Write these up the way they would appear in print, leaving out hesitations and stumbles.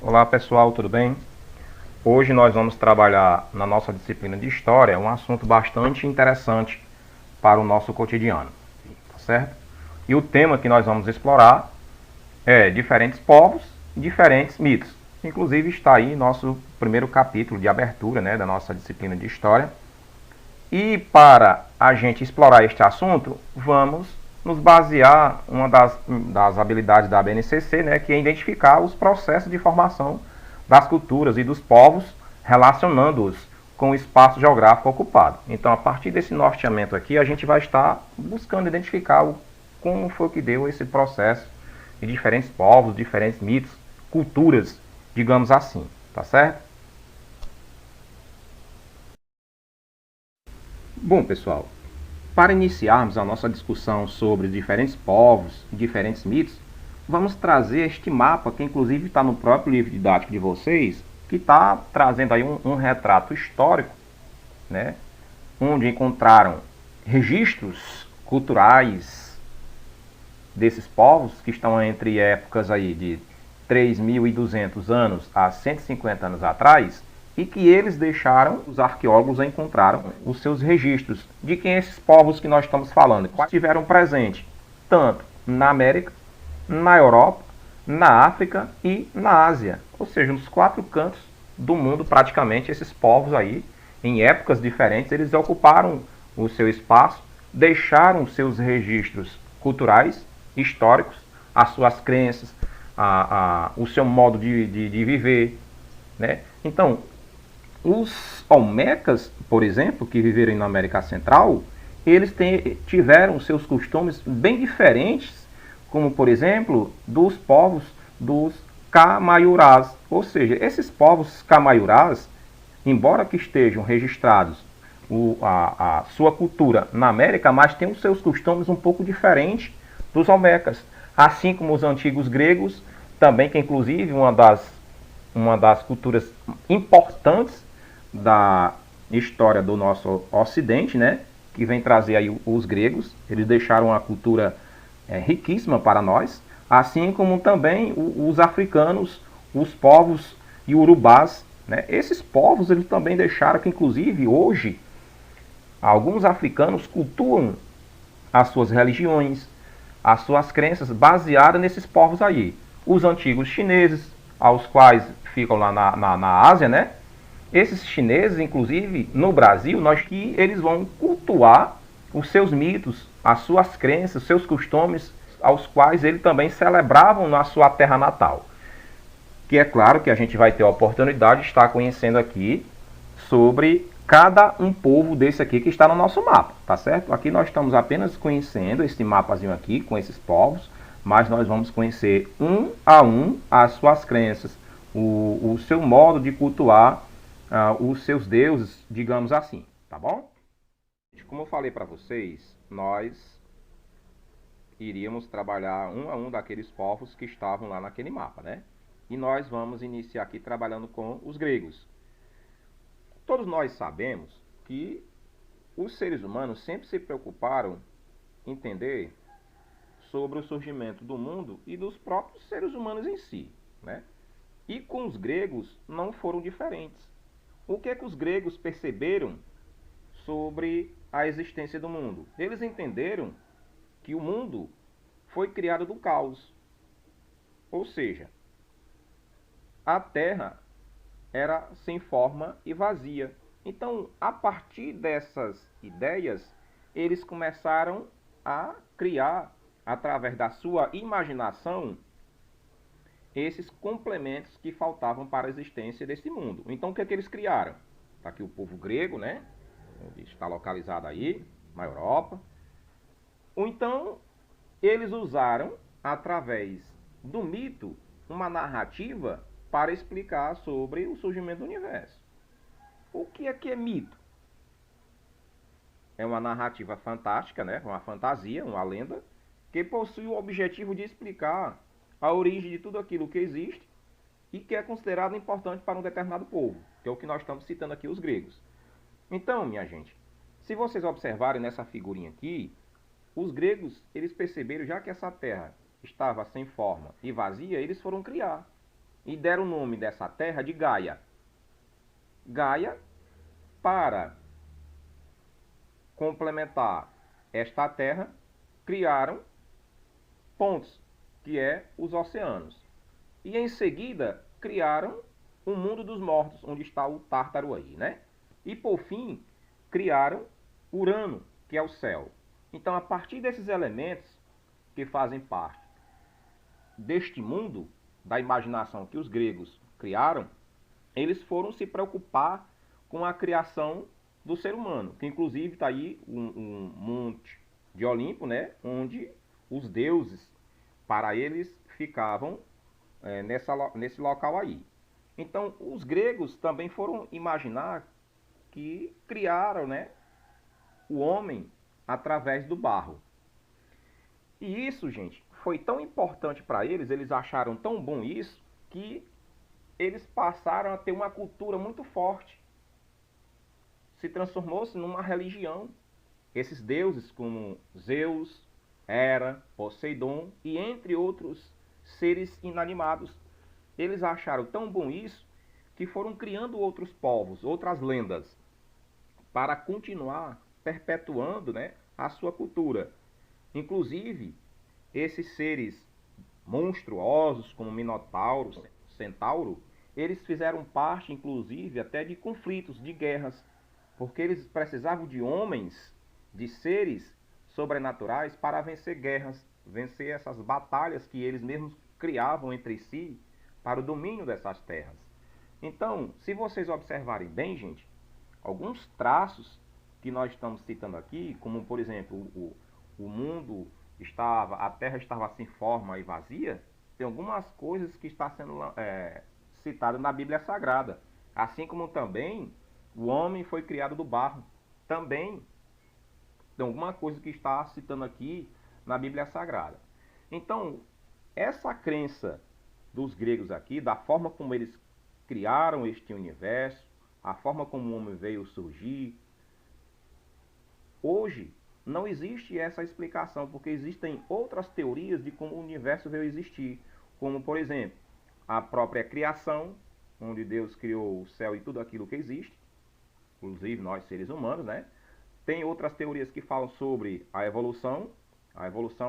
Olá pessoal, tudo bem? Hoje nós vamos trabalhar na nossa disciplina de História um assunto bastante interessante para o nosso cotidiano, tá certo? E o tema que nós vamos explorar é diferentes povos e diferentes mitos. Inclusive está aí nosso primeiro capítulo de abertura, né, da nossa disciplina de História. E para a gente explorar este assunto, vamos nos basear uma das habilidades da BNCC, né, que é identificar os processos de formação das culturas e dos povos, relacionando-os com o espaço geográfico ocupado. Então, a partir desse norteamento aqui, a gente vai estar buscando identificar como foi que deu esse processo de diferentes povos, diferentes mitos, culturas, digamos assim, tá certo? Bom, pessoal, para iniciarmos a nossa discussão sobre diferentes povos e diferentes mitos, vamos trazer este mapa, que inclusive está no próprio livro didático de vocês, que está trazendo aí um retrato histórico, né, onde encontraram registros culturais desses povos, que estão entre épocas aí de 3.200 anos a 150 anos atrás, e que eles deixaram, os arqueólogos encontraram os seus registros de quem esses povos que nós estamos falando, quais estiveram presentes, tanto na América, na Europa, na África e na Ásia. Ou seja, nos quatro cantos do mundo, praticamente, esses povos aí, em épocas diferentes, eles ocuparam o seu espaço, deixaram seus registros culturais, históricos, as suas crenças, o seu modo de viver. Né? Então, os Olmecas, por exemplo, que viveram na América Central, eles tiveram seus costumes bem diferentes, como, por exemplo, dos povos dos Camaiurás. Ou seja, esses povos Camaiurás, embora que estejam registrados a sua cultura na América, mas têm os seus costumes um pouco diferentes dos Olmecas. Assim como os antigos gregos, também, que inclusive uma das culturas importantes da história do nosso Ocidente, né? Que vem trazer aí os gregos. Eles deixaram uma cultura riquíssima para nós, assim como também os africanos, os povos iorubás. Né? Esses povos eles também deixaram que, inclusive, hoje, alguns africanos cultuam as suas religiões, as suas crenças baseadas nesses povos aí. Os antigos chineses, aos quais ficam lá na Ásia, né? Esses chineses, inclusive, no Brasil, nós que eles vão cultuar os seus mitos, as suas crenças, os seus costumes, aos quais eles também celebravam na sua terra natal. Que é claro que a gente vai ter a oportunidade de estar conhecendo aqui sobre cada um povo desse aqui que está no nosso mapa, tá certo? Aqui nós estamos apenas conhecendo esse mapazinho aqui com esses povos, mas nós vamos conhecer um a um as suas crenças, o seu modo de cultuar os seus deuses, digamos assim, tá bom? Como eu falei para vocês, nós iríamos trabalhar um a um daqueles povos que estavam lá naquele mapa, né? E nós vamos iniciar aqui trabalhando com os gregos. Todos nós sabemos que os seres humanos sempre se preocuparam em entender sobre o surgimento do mundo e dos próprios seres humanos em si, né? E com os gregos não foram diferentes. O que é que os gregos perceberam sobre a existência do mundo? Eles entenderam que o mundo foi criado do caos. Ou seja, a Terra era sem forma e vazia. Então, a partir dessas ideias, eles começaram a criar, através da sua imaginação, esses complementos que faltavam para a existência desse mundo. Então, o que é que eles criaram? Está aqui o povo grego, né? Está localizado aí, na Europa. Ou então, eles usaram, através do mito, uma narrativa para explicar sobre o surgimento do universo. O que é mito? É uma narrativa fantástica, né? Uma fantasia, uma lenda, que possui o objetivo de explicar a origem de tudo aquilo que existe e que é considerado importante para um determinado povo, que é o que nós estamos citando aqui, os gregos. Então, minha gente, se vocês observarem nessa figurinha aqui, os gregos, eles perceberam, já que essa terra estava sem forma e vazia, eles foram criar. e deram o nome dessa terra de Gaia. Gaia, para complementar esta terra, criaram pontos, que é os oceanos. E em seguida criaram o mundo dos mortos, onde está o Tártaro aí, né? E por fim, criaram Urano, que é o céu. Então, a partir desses elementos que fazem parte deste mundo, da imaginação que os gregos criaram, eles foram se preocupar com a criação do ser humano, que inclusive está aí um monte de Olimpo, né, onde os deuses, para eles, ficavam nesse local aí. Então, os gregos também foram imaginar que criaram, né, o homem através do barro. E isso, gente, foi tão importante para eles, eles acharam tão bom isso, que eles passaram a ter uma cultura muito forte. Se transformou-se numa religião. Esses deuses como Zeus, Hera, Poseidon e entre outros seres inanimados, eles acharam tão bom isso que foram criando outros povos, outras lendas, para continuar perpetuando, né, a sua cultura. Inclusive, esses seres monstruosos como Minotauro, Centauro, eles fizeram parte, inclusive, até de conflitos, de guerras, porque eles precisavam de homens, de seres sobrenaturais para vencer guerras, vencer essas batalhas que eles mesmos criavam entre si para o domínio dessas terras. Então, se vocês observarem bem, gente, alguns traços que nós estamos citando aqui, como por exemplo, o mundo estava, a terra estava sem forma e vazia, tem algumas coisas que está sendo citado na Bíblia Sagrada. Assim como também o homem foi criado do barro. Também tem alguma coisa que está citando aqui na Bíblia Sagrada. Então, essa crença dos gregos aqui, da forma como eles criaram este universo, a forma como o homem veio surgir, hoje não existe essa explicação, porque existem outras teorias de como o universo veio existir, como por exemplo, a própria criação, onde Deus criou o céu e tudo aquilo que existe, inclusive nós seres humanos, né? Tem outras teorias que falam sobre a evolução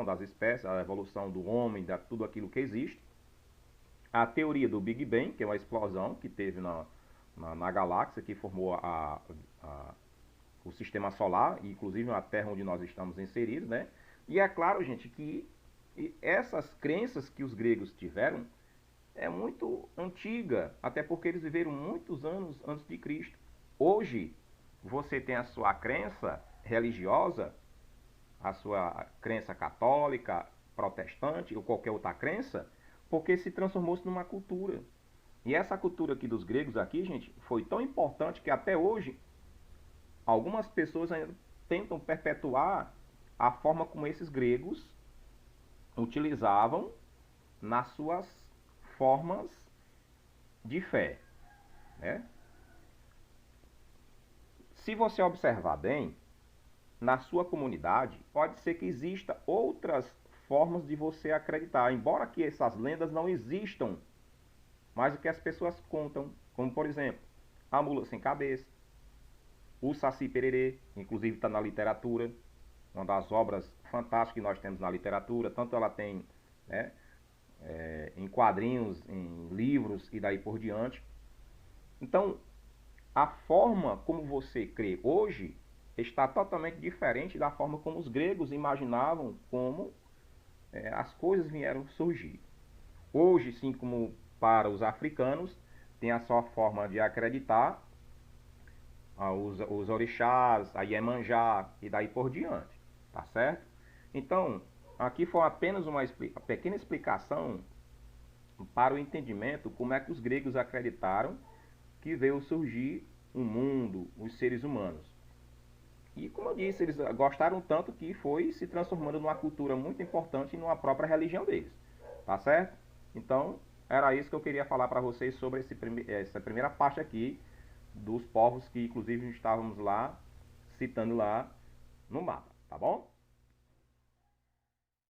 das espécies, a evolução do homem, de tudo aquilo que existe. A teoria do Big Bang, que é uma explosão que teve na galáxia, que formou o sistema solar, e inclusive a Terra onde nós estamos inseridos, né? E é claro, gente, que essas crenças que os gregos tiveram é muito antiga, até porque eles viveram muitos anos antes de Cristo. Hoje, você tem a sua crença religiosa, a sua crença católica, protestante ou qualquer outra crença, porque se transformou-se numa cultura. E essa cultura aqui dos gregos aqui, gente, foi tão importante que até hoje algumas pessoas ainda tentam perpetuar a forma como esses gregos utilizavam nas suas formas de fé, né? Se você observar bem, na sua comunidade, pode ser que exista outras formas de você acreditar, embora que essas lendas não existam, mas o que as pessoas contam, como por exemplo, a mula sem cabeça, o Saci Pererê, inclusive está na literatura, uma das obras fantásticas que nós temos na literatura, tanto ela tem, né, em quadrinhos, em livros e daí por diante. Então, a forma como você crê hoje está totalmente diferente da forma como os gregos imaginavam como as coisas vieram surgir. Hoje, sim, como para os africanos, tem a sua forma de acreditar os orixás, a Iemanjá e daí por diante, tá certo? Então, aqui foi apenas uma pequena explicação para o entendimento como é que os gregos acreditaram que veio surgir o mundo, os seres humanos. E como eu disse, eles gostaram tanto que foi se transformando numa cultura muito importante e numa própria religião deles. Tá certo? Então, era isso que eu queria falar para vocês sobre essa primeira parte aqui dos povos que inclusive estávamos lá, citando lá no mapa. Tá bom?